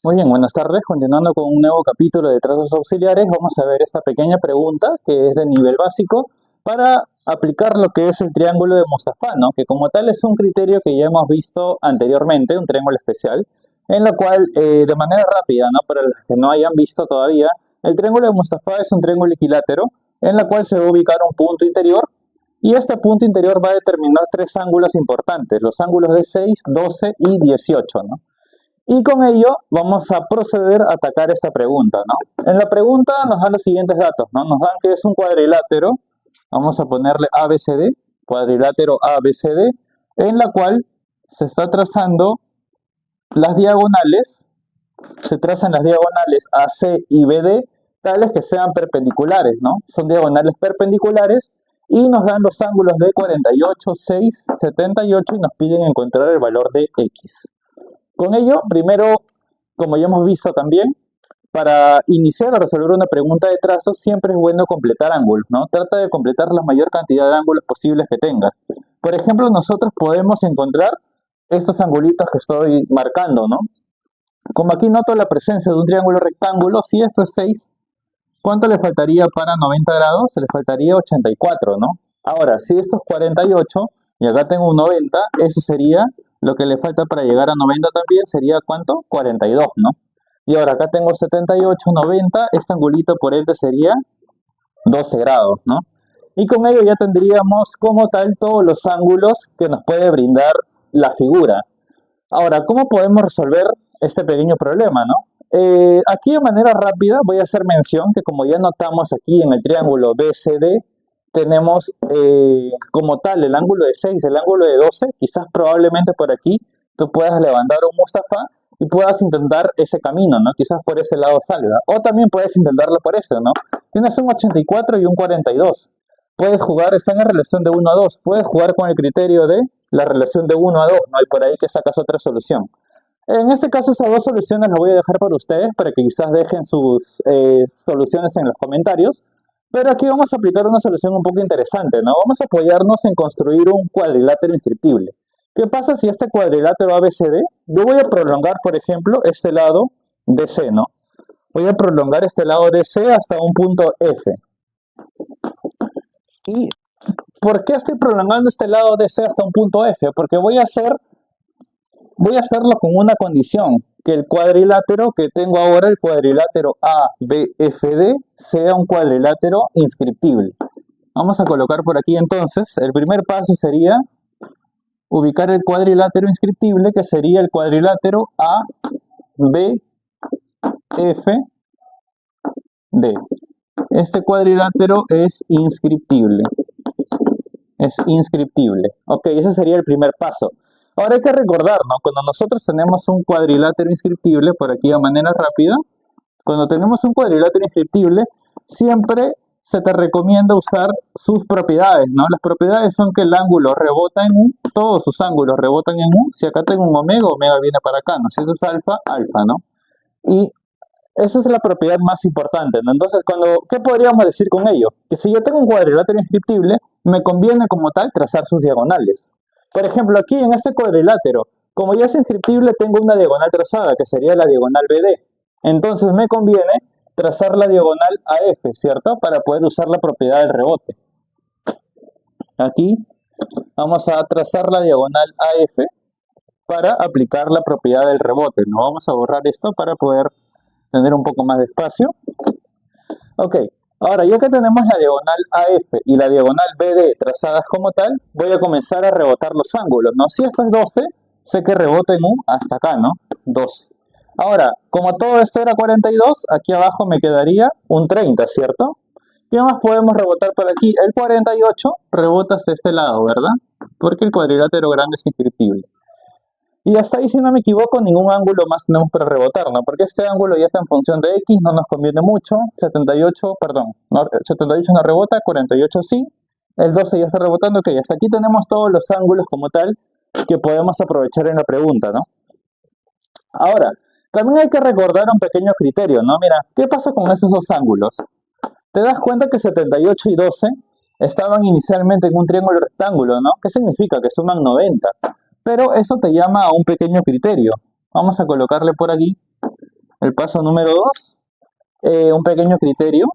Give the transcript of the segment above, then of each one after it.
Muy bien, buenas tardes. Continuando con un nuevo capítulo de trazos auxiliares, vamos a ver esta pequeña pregunta que es de nivel básico para aplicar lo que es el triángulo de Mustafá, ¿no? Que como tal es un criterio que ya hemos visto anteriormente, un triángulo especial, en la cual, de manera rápida, ¿no? Para los que no hayan visto todavía, el triángulo de Mustafá es un triángulo equilátero en la cual se va a ubicar un punto interior y este punto interior va a determinar tres ángulos importantes, los ángulos de 6, 12 y 18, ¿no? Y con ello vamos a proceder a atacar esta pregunta, ¿no? En la pregunta nos dan los siguientes datos, ¿no? Nos dan que es un cuadrilátero, vamos a ponerle ABCD, cuadrilátero ABCD, en la cual se está trazando las diagonales, se trazan las diagonales AC y BD, tales que sean perpendiculares, ¿no? Son diagonales perpendiculares y nos dan los ángulos de 48, 6, 78 y nos piden encontrar el valor de X. Con ello, primero, como ya hemos visto también, para iniciar a resolver una pregunta de trazos siempre es bueno completar ángulos, ¿no? Trata de completar la mayor cantidad de ángulos posibles que tengas. Por ejemplo, nosotros podemos encontrar estos angulitos que estoy marcando, ¿no? Como aquí noto la presencia de un triángulo rectángulo, si esto es 6, ¿cuánto le faltaría para 90 grados? Le faltaría 84, ¿no? Ahora, si esto es 48 y acá tengo un 90, eso sería lo que le falta para llegar a 90 también, sería ¿cuánto? 42, ¿no? Y ahora acá tengo 78, 90, este angulito por ende sería 12 grados, ¿no? Y con ello ya tendríamos como tal todos los ángulos que nos puede brindar la figura. Ahora, ¿cómo podemos resolver este pequeño problema, no? Aquí de manera rápida voy a hacer mención que como ya notamos aquí en el triángulo BCD, tenemos como tal el ángulo de 6, el ángulo de 12, quizás probablemente por aquí tú puedas levantar un Mustafa y puedas intentar ese camino, ¿no? Quizás por ese lado salga. O también puedes intentarlo por ese, ¿no? Tienes un 84 y un 42. Puedes jugar, están en relación de 1 a 2. Puedes jugar con el criterio de la relación de 1 a 2, ¿no? Y por ahí que sacas otra solución. En este caso, esas dos soluciones las voy a dejar para ustedes, para que quizás dejen sus soluciones en los comentarios. Pero aquí vamos a aplicar una solución un poco interesante, ¿no? Vamos a apoyarnos en construir un cuadrilátero inscriptible. ¿Qué pasa si este cuadrilátero ABCD, yo voy a prolongar, por ejemplo, este lado DC, ¿no? Voy a prolongar este lado DC hasta un punto F. ¿Y por qué estoy prolongando este lado DC hasta un punto F? Porque voy a hacerlo con una condición, que el cuadrilátero que tengo ahora, el cuadrilátero ABFD, sea un cuadrilátero inscriptible. Vamos a colocar por aquí entonces, el primer paso sería ubicar el cuadrilátero inscriptible, que sería el cuadrilátero ABFD. Este cuadrilátero es inscriptible. Es inscriptible. Ok, ese sería el primer paso. Ahora hay que recordar, ¿no? Cuando nosotros tenemos un cuadrilátero inscriptible, por aquí de manera rápida, cuando tenemos un cuadrilátero inscriptible, siempre se te recomienda usar sus propiedades, ¿no? Las propiedades son que el ángulo rebota en U, todos sus ángulos rebotan en U. Si acá tengo un omega, omega viene para acá, ¿no? Si eso es alfa, alfa, ¿no? Y esa es la propiedad más importante, ¿no? Entonces, ¿qué podríamos decir con ello? Que si yo tengo un cuadrilátero inscriptible, me conviene como tal trazar sus diagonales. Por ejemplo, aquí en este cuadrilátero, como ya es inscriptible, tengo una diagonal trazada, que sería la diagonal BD. Entonces me conviene trazar la diagonal AF, ¿cierto? Para poder usar la propiedad del rebote. Aquí vamos a trazar la diagonal AF para aplicar la propiedad del rebote. No vamos a borrar esto para poder tener un poco más de espacio. Ok, ahora ya que tenemos la diagonal AF y la diagonal BD trazadas como tal, voy a comenzar a rebotar los ángulos, ¿no? Si esto es 12, sé que rebota en U hasta acá, ¿no? 12. Ahora, como todo esto era 42, aquí abajo me quedaría un 30, ¿cierto? ¿Qué más podemos rebotar por aquí? El 48 rebota hasta este lado, ¿verdad? Porque el cuadrilátero grande es inscriptible. Y hasta ahí, si no me equivoco, ningún ángulo más tenemos para rebotar, ¿no? Porque este ángulo ya está en función de X, no nos conviene mucho. 78, perdón, no, 78 no rebota, 48 sí. El 12 ya está rebotando, ok, hasta aquí tenemos todos los ángulos como tal que podemos aprovechar en la pregunta, ¿no? Ahora, también hay que recordar un pequeño criterio, ¿no? Mira, ¿qué pasa con esos dos ángulos? Te das cuenta que 78 y 12 estaban inicialmente en un triángulo rectángulo, ¿no? ¿Qué significa? Que suman 90. Pero eso te llama a un pequeño criterio. Vamos a colocarle por aquí El paso número 2, un pequeño criterio.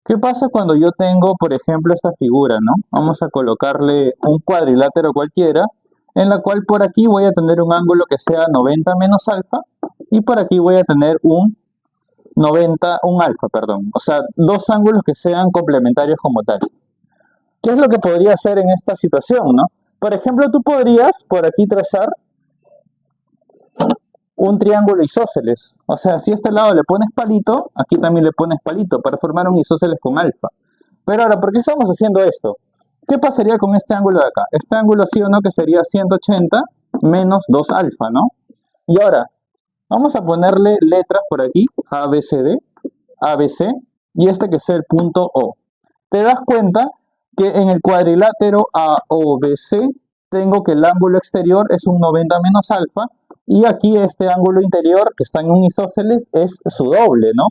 ¿Qué pasa cuando yo tengo, por ejemplo, esta figura, ¿no? Vamos a colocarle un cuadrilátero cualquiera, en la cual por aquí voy a tener un ángulo que sea 90 menos alfa, y por aquí voy a tener un alfa, perdón. O sea, dos ángulos que sean complementarios como tal. ¿Qué es lo que podría hacer en esta situación, no? Por ejemplo, tú podrías por aquí trazar un triángulo isósceles. O sea, si a este lado le pones palito, aquí también le pones palito para formar un isósceles con alfa. Pero ahora, ¿por qué estamos haciendo esto? ¿Qué pasaría con este ángulo de acá? Este ángulo sí o no que sería 180 menos 2 alfa, ¿no? Y ahora, vamos a ponerle letras por aquí, A, B, C, D, A, B, C, y este que sea el punto O. Te das cuenta que en el cuadrilátero AOBC tengo que el ángulo exterior es un 90 menos alfa, y aquí este ángulo interior que está en un isósceles es su doble, ¿no?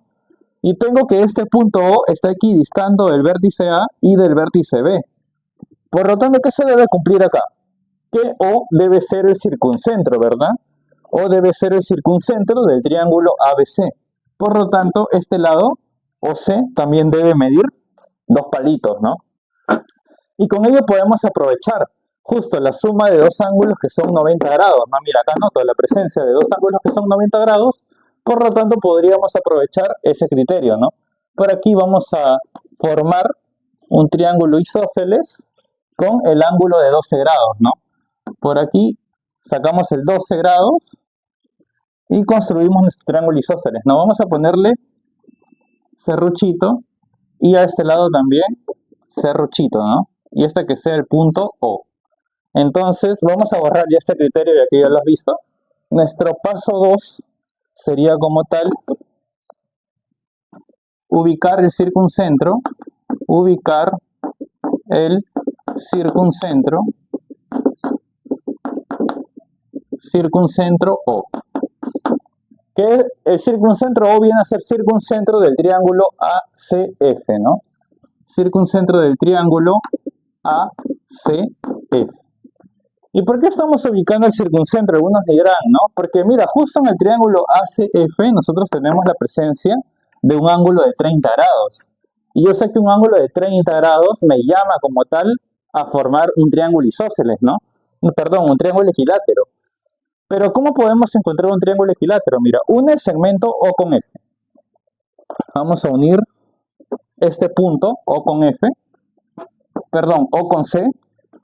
Y tengo que este punto O está equidistando del vértice A y del vértice B. Por lo tanto, ¿qué se debe cumplir acá? Que O debe ser el circuncentro, ¿verdad? O debe ser el circuncentro del triángulo ABC. Por lo tanto, este lado, OC, también debe medir 2 palitos, ¿no? Y con ello podemos aprovechar justo la suma de dos ángulos que son 90 grados. ¿No? Mira, acá noto la presencia de dos ángulos que son 90 grados, por lo tanto podríamos aprovechar ese criterio, ¿no? Por aquí vamos a formar un triángulo isósceles con el ángulo de 12 grados, ¿no? Por aquí sacamos el 12 grados y construimos nuestro triángulo isósceles, ¿no? Vamos a ponerle serruchito y a este lado también serruchito, ¿no? Y este que sea el punto O. Entonces vamos a borrar ya este criterio, ya que ya lo has visto. Nuestro paso 2 sería como tal ubicar el circuncentro O. Que el circuncentro O viene a ser circuncentro del triángulo ACF, ¿no? Circuncentro del triángulo ACF. ¿Y por qué estamos ubicando el circuncentro? Algunos dirán, ¿no? Porque mira, justo en el triángulo ACF nosotros tenemos la presencia de un ángulo de 30 grados. Y yo sé que un ángulo de 30 grados me llama como tal a formar un triángulo isósceles, ¿no? Perdón, un triángulo equilátero. Pero ¿cómo podemos encontrar un triángulo equilátero? Mira, une el segmento O con F. Vamos a unir este punto O con F, perdón, O con C,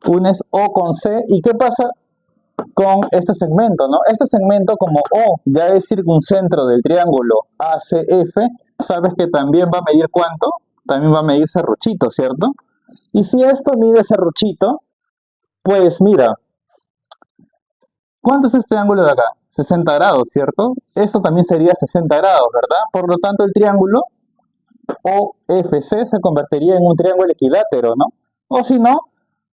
unes O con C, ¿y qué pasa con este segmento, no? Este segmento, como O ya es circuncentro del triángulo ACF, sabes que también va a medir ¿cuánto? También va a medir serruchito, ¿cierto? Y si esto mide serruchito, pues mira, ¿cuánto es este ángulo de acá? 60 grados, ¿cierto? Esto también sería 60 grados, ¿verdad? Por lo tanto, el triángulo OFC se convertiría en un triángulo equilátero, ¿no? O si no,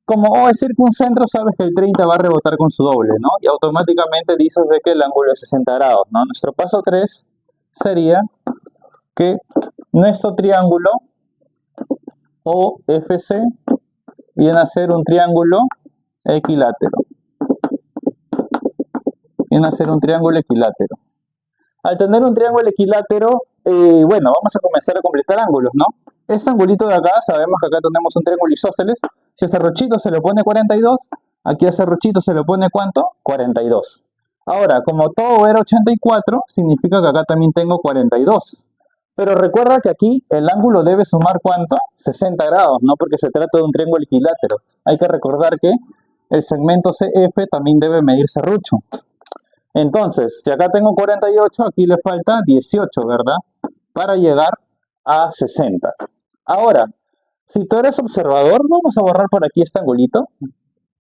como O es circuncentro, sabes que el 30 va a rebotar con su doble, ¿no? Y automáticamente dices de que el ángulo es 60 grados, ¿no? Nuestro paso 3 sería que nuestro triángulo OFC viene a ser un triángulo equilátero. Viene a ser un triángulo equilátero. Al tener un triángulo equilátero, bueno, vamos a comenzar a completar ángulos, ¿no? Este angulito de acá, sabemos que acá tenemos un triángulo isósceles. Si a serruchito se le pone 42, aquí a serruchito se le pone ¿cuánto? 42. Ahora, como todo era 84, significa que acá también tengo 42. Pero recuerda que aquí el ángulo debe sumar ¿cuánto? 60 grados, ¿no? Porque se trata de un triángulo equilátero. Hay que recordar que el segmento CF también debe medir serrucho. Entonces, si acá tengo 48, aquí le falta 18, ¿verdad? Para llegar a 60. Ahora, si tú eres observador, vamos a borrar por aquí este angulito.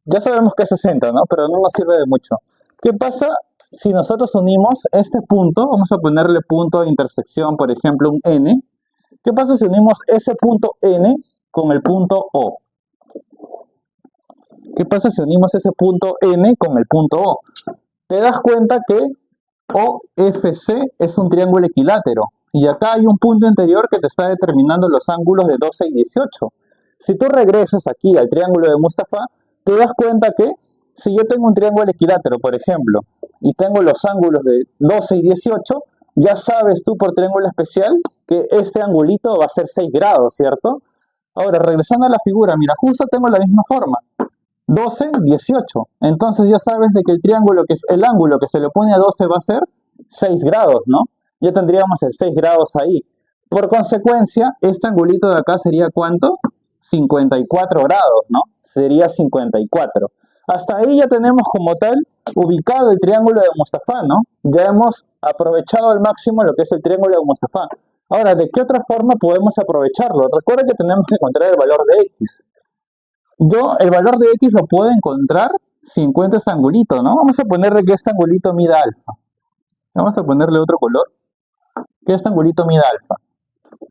Ya sabemos que es 60, ¿no? Pero no nos sirve de mucho. ¿Qué pasa si nosotros unimos este punto? Vamos a ponerle punto de intersección, por ejemplo, un N. ¿Qué pasa si unimos ese punto N con el punto O? ¿Qué pasa si unimos ese punto N con el punto O? Te das cuenta que OFC es un triángulo equilátero. Y acá hay un punto interior que te está determinando los ángulos de 12 y 18. Si tú regresas aquí al triángulo de Mustafa, te das cuenta que Si yo tengo un triángulo equilátero, por ejemplo, y tengo los ángulos de 12 y 18, ya sabes tú por triángulo especial que este angulito va a ser 6 grados, ¿cierto? Ahora, regresando a la figura, mira, justo tengo la misma forma. 12, 18. Entonces ya sabes de que el triángulo, que es el ángulo que se le pone a 12 va a ser 6 grados, ¿no? Ya tendríamos el 6 grados ahí. Por consecuencia, este angulito de acá sería ¿cuánto? 54 grados, ¿no? Sería 54. Hasta ahí ya tenemos como tal ubicado el triángulo de Mustafá, ¿no? Ya hemos aprovechado al máximo lo que es el triángulo de Mustafá. Ahora, ¿de qué otra forma podemos aprovecharlo? Recuerda que tenemos que encontrar el valor de x. Yo el valor de x lo puedo encontrar si encuentro este angulito, ¿no? Vamos a ponerle que este angulito mida alfa. Vamos a ponerle otro color. Que este angulito mida alfa.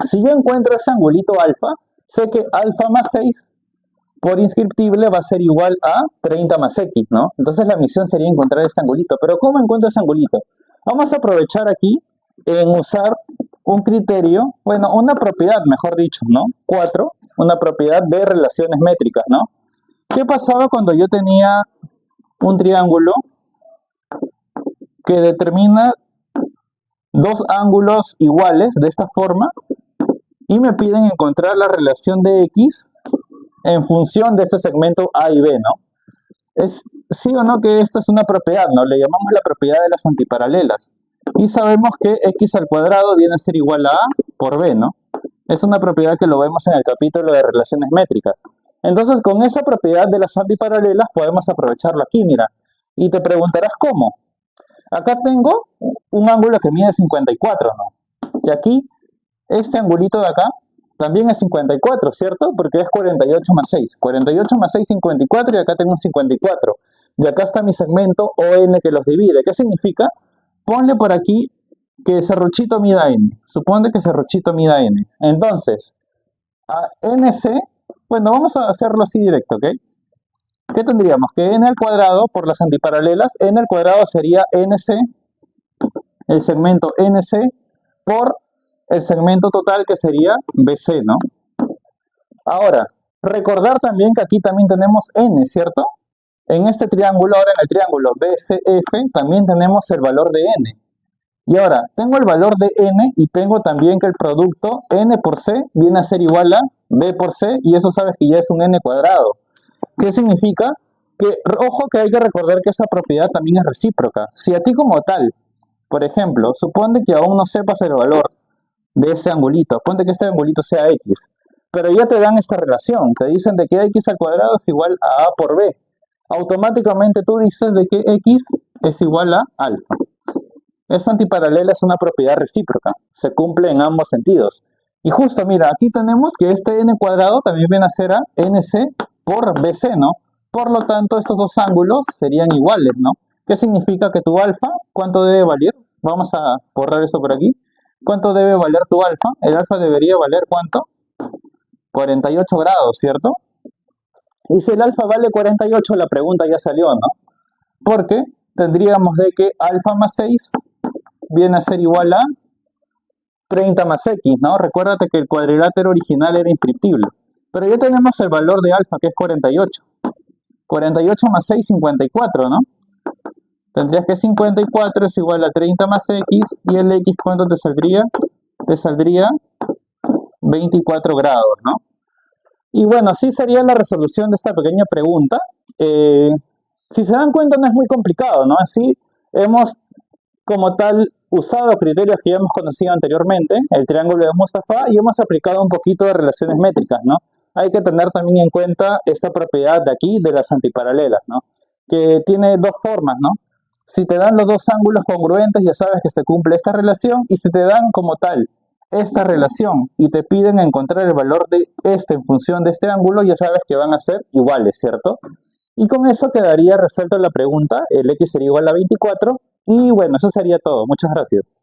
Si yo encuentro ese angulito alfa, sé que alfa más 6 por inscriptible va a ser igual a 30 más x, ¿no? Entonces la misión sería encontrar este angulito. Pero ¿cómo encuentro ese angulito? Vamos a aprovechar aquí en usar un criterio, bueno, una propiedad, mejor dicho, ¿no? 4, una propiedad de relaciones métricas, ¿no? ¿Qué pasaba cuando yo tenía un triángulo que determina dos ángulos iguales de esta forma y me piden encontrar la relación de x en función de este segmento A y B, ¿no? Es sí o no que esta es una propiedad, ¿no? Le llamamos la propiedad de las antiparalelas. Y sabemos que x al cuadrado viene a ser igual a por b, ¿no? Es una propiedad que lo vemos en el capítulo de relaciones métricas. Entonces, con esa propiedad de las antiparalelas podemos aprovecharlo aquí, mira. Y te preguntarás cómo. Acá tengo un ángulo que mide 54, ¿no? Y aquí, este angulito de acá también es 54, ¿cierto? Porque es 48 más 6. 48 más 6, 54, y acá tengo un 54. Y acá está mi segmento ON que los divide. ¿Qué significa? Ponle por aquí que serruchito mida n. Supone que serruchito mida n. Entonces, a NC, bueno, vamos a hacerlo así directo, ¿ok? ¿Qué tendríamos? Que n al cuadrado por las antiparalelas, n al cuadrado sería NC, el segmento NC, por el segmento total que sería BC, ¿no? Ahora, recordar también que aquí también tenemos n, ¿cierto? En este triángulo, ahora en el triángulo BCF, también tenemos el valor de n. Y ahora, tengo el valor de n y tengo también que el producto n por c viene a ser igual a b por c, y eso sabes que ya es un n cuadrado. ¿Qué significa? Que, ojo, que hay que recordar que esa propiedad también es recíproca. Si a ti como tal, por ejemplo, supone que aún no sepas el valor de este angulito, ponte que este angulito sea x, pero ya te dan esta relación, te dicen de que x al cuadrado es igual a por b. Automáticamente tú dices de que x es igual a alfa. Esta antiparalela es una propiedad recíproca, se cumple en ambos sentidos. Y justo, mira, aquí tenemos que este n cuadrado también viene a ser a nc por bc, ¿no? Por lo tanto, estos dos ángulos serían iguales, ¿no? ¿Qué significa que tu alfa, cuánto debe valer? Vamos a borrar eso por aquí. ¿Cuánto debe valer tu alfa? El alfa debería valer, ¿cuánto? 48 grados, ¿cierto? Y si el alfa vale 48, la pregunta ya salió, ¿no? Porque tendríamos de que alfa más 6 viene a ser igual a 30 más x, ¿no? Recuérdate que el cuadrilátero original era inscriptible. Pero ya tenemos el valor de alfa, que es 48. 48 más 6, 54, ¿no? Tendrías que 54 es igual a 30 más x, y el x, ¿cuánto te saldría? Te saldría 24 grados, ¿no? Y bueno, así sería la resolución de esta pequeña pregunta. Si se dan cuenta, no es muy complicado, ¿no? Así hemos, como tal, usado criterios que ya hemos conocido anteriormente, el triángulo de Mustafá, y hemos aplicado un poquito de relaciones métricas, ¿no? Hay que tener también en cuenta esta propiedad de aquí, de las antiparalelas, ¿no? Que tiene dos formas, ¿no? Si te dan los dos ángulos congruentes, ya sabes que se cumple esta relación, y si te dan como tal esta relación y te piden encontrar el valor de este en función de este ángulo, ya sabes que van a ser iguales, ¿cierto? Y con eso quedaría resuelta la pregunta, el x sería igual a 24, y bueno, eso sería todo. Muchas gracias.